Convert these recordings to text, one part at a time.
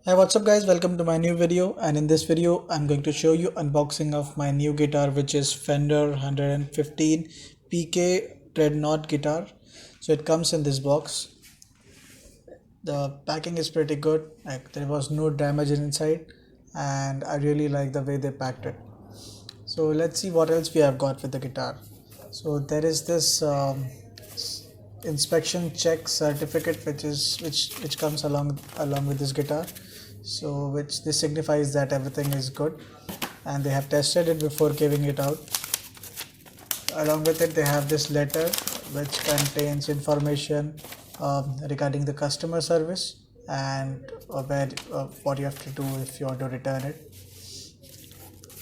Hi, what's up guys, welcome to my new video, and in this video I'm going to show you unboxing of my new guitar, which is Fender 115 PK Dreadnought guitar. So it comes in this box. The packing is pretty good, like there was no damage inside, and I really like the way they packed it. So let's see what else we have got with the guitar. So there is this inspection check certificate which comes along with this guitar, so which this signifies that everything is good and they have tested it before giving it out. Along with it, they have this letter which contains information regarding the customer service and what you have to do if you want to return it.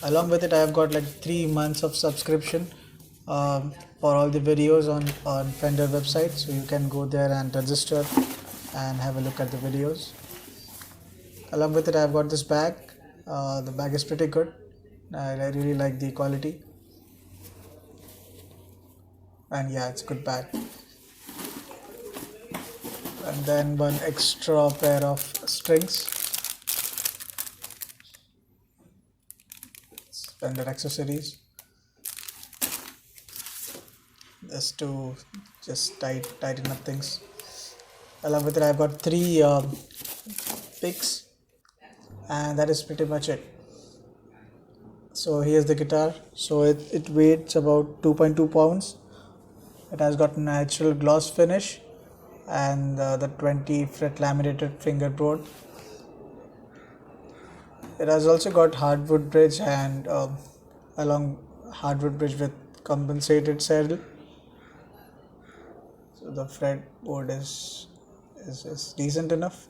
Along with it, I have got like 3 months of subscription for all the videos on Fender website, so you can go there and register and have a look at the videos. Along with it, I've got this bag. The bag is pretty good. I really like the quality, and yeah, it's a good bag. And then one extra pair of strings, Fender accessories, just to tighten up things. Along with it, I've got three picks, and that is pretty much it. So here's the guitar. So it weighs about 2.2 pounds. It has got natural gloss finish and the 20 fret laminated fingerboard. It has also got hardwood bridge and along hardwood bridge with compensated saddle. So the fretboard is decent enough.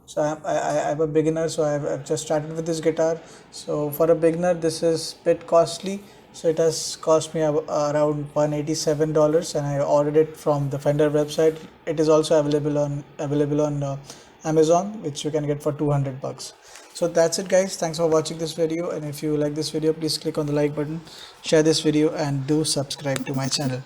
So I'm a beginner, so I've just started with this guitar. So for a beginner, this is a bit costly. So it has cost me around $187, and I ordered it from the Fender website. It is also available on Amazon, which you can get for $200. So that's it guys, thanks for watching this video, and if you like this video, please click on the like button, share this video, and do subscribe to my channel.